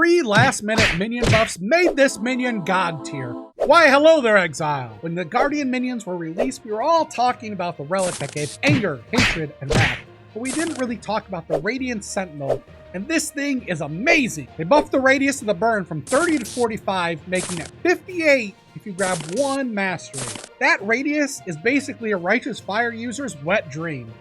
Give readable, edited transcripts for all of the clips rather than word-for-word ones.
3 last-minute minion buffs made this minion god tier. Why, hello there, Exile! When the Guardian minions were released, we were all talking about the relic that gave anger, hatred, and wrath. But we didn't really talk about the Radiance Sentinel, and this thing is amazing. They buffed the radius of the burn from 30 to 45, making it 58 if you grab 1 mastery. That radius is basically a Righteous Fire user's wet dream.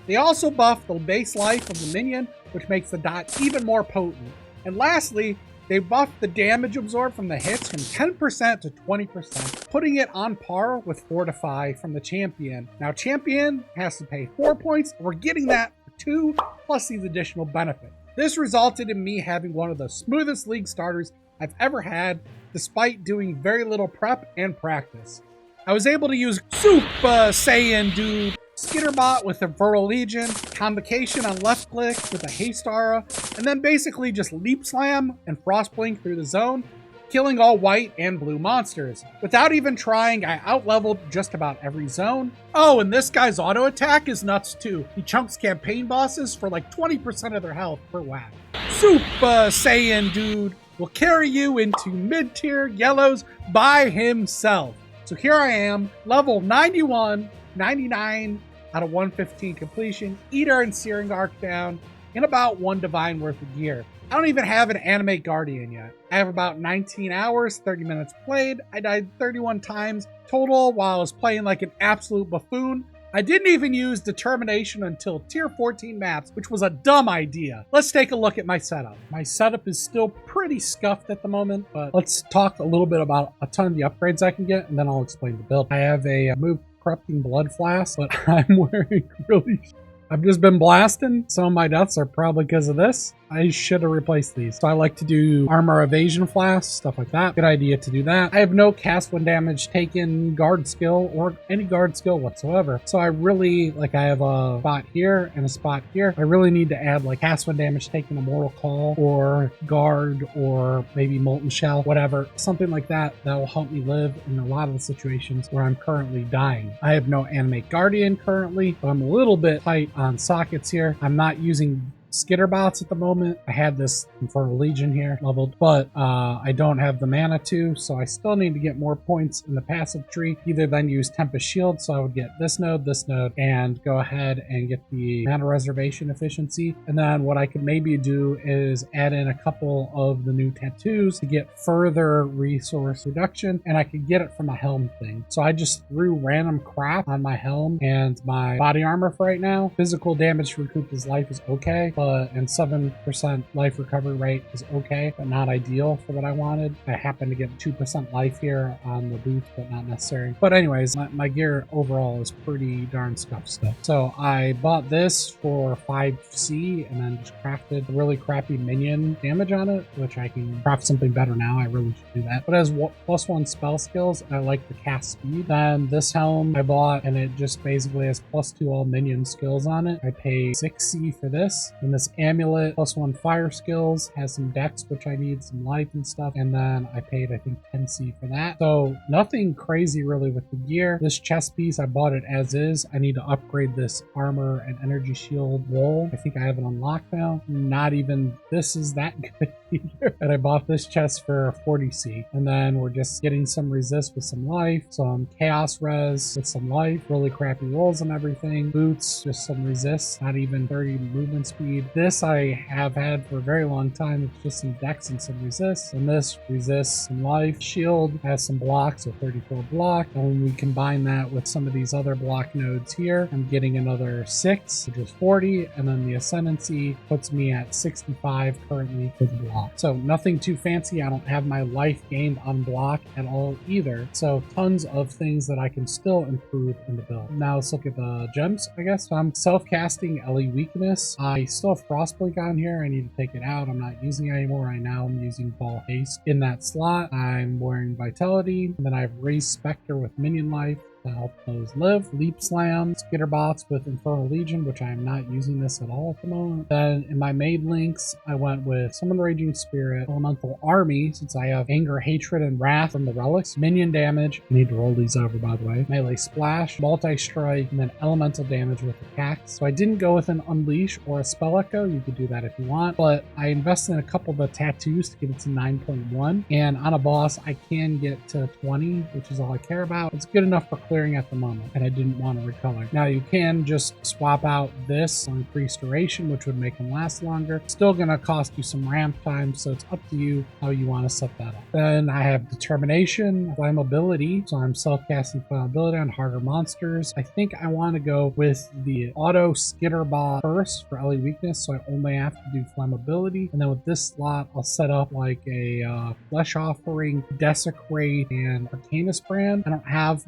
They also buffed the base life of the minion, which makes the dot even more potent. And lastly, they buffed the damage absorbed from the hits from 10% to 20%, putting it on par with Fortify from the champion. Now, champion has to pay 4 points. We're getting that for 2, plus these additional benefits. This resulted in me having one of the smoothest League starters I've ever had, despite doing very little prep and practice. I was able to use Super Saiyan Dude, Skitterbot with Infernal Legion, Convocation on left click with a Haste Aura, and then basically just Leap Slam and Frostblink through the zone, killing all white and blue monsters. Without even trying, I outleveled just about every zone. Oh, and this guy's auto attack is nuts too. He chunks campaign bosses for like 20% of their health per whack. Super Saiyan Dude will carry you into mid-tier yellows by himself. So here I am, level 91, 99 out of 115 completion, Eater and Searing Arc down, in about 1 divine worth of gear. I don't even have an Animate Guardian yet. I have about 19 hours, 30 minutes played. I died 31 times total while I was playing like an absolute buffoon. I didn't even use Determination until tier 14 maps, which was a dumb idea. Let's take a look at my setup. My setup is still pretty scuffed at the moment, but let's talk a little bit about a ton of the upgrades I can get, and then I'll explain the build. I have a move Corrupting Blood Flask, but I'm wearing really... I've just been blasting. Some of my deaths are probably because of this. I should have replaced these. So I like to do armor evasion flasks, stuff like that. Good idea to do that. I have no cast when damage taken guard skill or any guard skill whatsoever. So I really, like I have a spot here and a spot here. I really need to add like cast when damage taken, a mortal call or guard or maybe molten shell, whatever. Something like that that will help me live in a lot of the situations where I'm currently dying. I have no Animate Guardian currently, but I'm a little bit tight on sockets here. I'm not using Skitterbots at the moment. I had this Infernal Legion here leveled, but I don't have the mana to, so I still need to get more points in the passive tree. Either then use Tempest Shield, so I would get this node, and go ahead and get the mana reservation efficiency. And then what I could maybe do is add in a couple of the new tattoos to get further resource reduction, and I could get it from a helm thing. So I just threw random crap on my helm and my body armor for right now. Physical damage to recoup his life is okay, and 7% life recovery rate is okay, but not ideal for what I wanted. I happen to get 2% life here on the boots, but not necessary. But anyways, my gear overall is pretty darn scuffed stuff. So I bought this for 5C and then just crafted a really crappy minion damage on it, which I can craft something better now. I really should do that. But as +1 spell skills, I like the cast speed. Then this helm I bought, and it just basically has +2 all minion skills on it. I paid 6C for this. And this amulet +1 fire skills has some dex, which I need some life and stuff. And then I paid, I think, 10C for that. So nothing crazy really with the gear. This chest piece, I bought it as is. I need to upgrade this armor and energy shield roll. I think I have it unlocked now. Not even this is that good either. And I bought this chest for 40C. And then we're just getting some resist with some life, some chaos res with some life, really crappy rolls and everything. Boots, just some resist, not even 30 movement speed. This I have had for a very long time. It's just some dex and some resist. And this resists some life. Shield has some blocks, so 34 block. And when we combine that with some of these other block nodes here, I'm getting another 6, which is 40. And then the ascendancy puts me at 65 currently for the block. So nothing too fancy. I don't have my life gained on block at all either. So tons of things that I can still improve in the build. Now let's look at the gems, I guess. So I'm self-casting LE Weakness. I still have Frostblink on here. I need to take it out. I'm not using it anymore right now. I'm using Ball Haste in that slot. I'm wearing Vitality, and then I have Raise Spectre with Minion Life. to help those live. Leap Slam, Skitterbots with Infernal Legion, which I am not using this at all at the moment. Then in my made links, I went with Summon Raging Spirit, Elemental Army, since I have Anger, Hatred, and Wrath from the relics. Minion damage. I need to roll these over, by the way. Melee Splash, Multi-Strike, and then Elemental damage with attacks. So I didn't go with an Unleash or a Spell Echo. You could do that if you want, but I invested in a couple of the tattoos to get it to 9.1, and on a boss, I can get to 20, which is all I care about. It's good enough for clearing at the moment, and I didn't want to recolor. Now, you can just swap out this for increased duration, which would make them last longer. Still gonna cost you some ramp time, so it's up to you how you want to set that up. Then I have Determination, Flammability, so I'm self-casting Flammability on harder monsters. I think I want to go with the auto Skitterbot first for LE weakness, so I only have to do Flammability. And then with this slot, I'll set up like a Flesh Offering, Desecrate, and Arcanus Brand. I don't have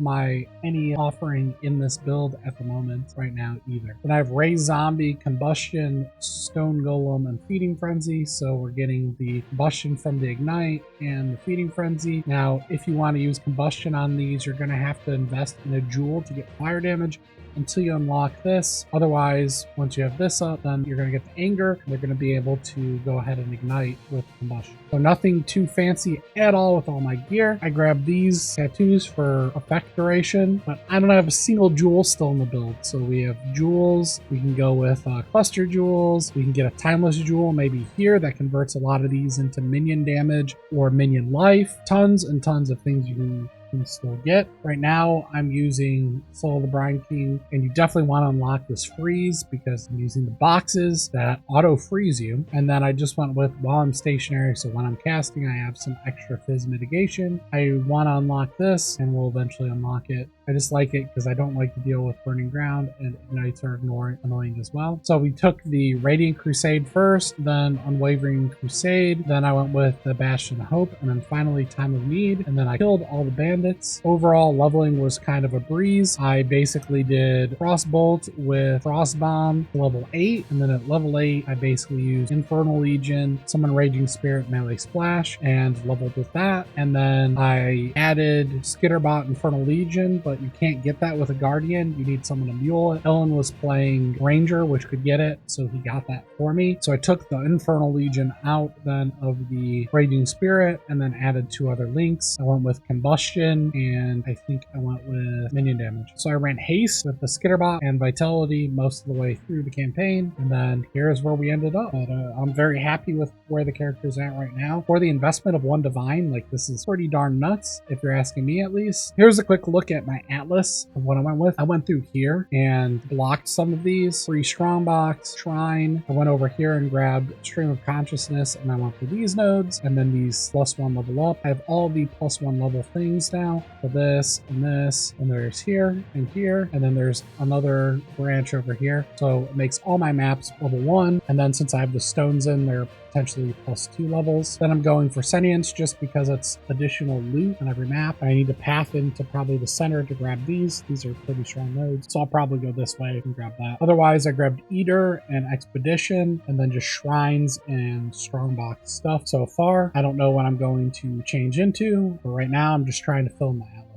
any offering in this build at the moment right now either. Then I have Raise Zombie, Combustion, Stone Golem, and Feeding Frenzy, so we're getting the Combustion from the Ignite and the Feeding Frenzy. Now, if you want to use Combustion on these, you're going to have to invest in a Jewel to get fire damage until you unlock this. Otherwise, once you have this up, then you're going to get the Anger. They're going to be able to go ahead and ignite with Combustion. So nothing too fancy at all with all my gear. I grabbed these tattoos for effect duration, but I don't have a single jewel still in the build. So we have jewels. We can go with cluster jewels. We can get a timeless jewel maybe here that converts a lot of these into minion damage or minion life. Tons and tons of things you can still get. Right now, I'm using Soul of the Brine King, and you definitely want to unlock this freeze because I'm using the boxes that auto freeze you. And then I just went with while I'm stationary, so when I'm casting, I have some extra fizz mitigation. I want to unlock this, and we'll eventually unlock it. I just like it because I don't like to deal with Burning Ground, and Ignites are annoying as well. So we took the Radiant Crusade first, then Unwavering Crusade, then I went with the Bastion of Hope, and then finally Time of Need, and then I killed all the bandits. Overall, leveling was kind of a breeze. I basically did Frostbolt with Frostbomb to level 8, and then at level 8, I basically used Infernal Legion, Summon Raging Spirit, Melee Splash, and leveled with that. And then I added Skitterbot Infernal Legion, but you can't get that with a Guardian. You need someone to mule it. Ellen was playing Ranger, which could get it, so he got that for me. So I took the Infernal Legion out then of the Raging Spirit, and then added 2 other links. I went with Combustion, and I think I went with minion damage. So I ran Haste with the Skitterbot and Vitality most of the way through the campaign, and then here's where we ended up. But I'm very happy with where the character's at right now. For the investment of 1 Divine, like, this is pretty darn nuts, if you're asking me at least. Here's a quick look at my Atlas of what I went with. I went through here and blocked some of these. Free Strongbox, Shrine. I went over here and grabbed Stream of Consciousness, and I went for these nodes, and then these +1 level up. I have all the +1 level things now for this, and there's here, and then there's another branch over here. So it makes all my maps level 1, and then since I have the stones in, they're potentially +2 levels. Then I'm going for Sentience just because it's additional loot on every map. I need to path into probably the center to grab these. These are pretty strong nodes, so I'll probably go this way and grab that. Otherwise, I grabbed Eater and Expedition, and then just Shrines and Strongbox stuff so far. I don't know what I'm going to change into, but right now I'm just trying to fill my Atlas.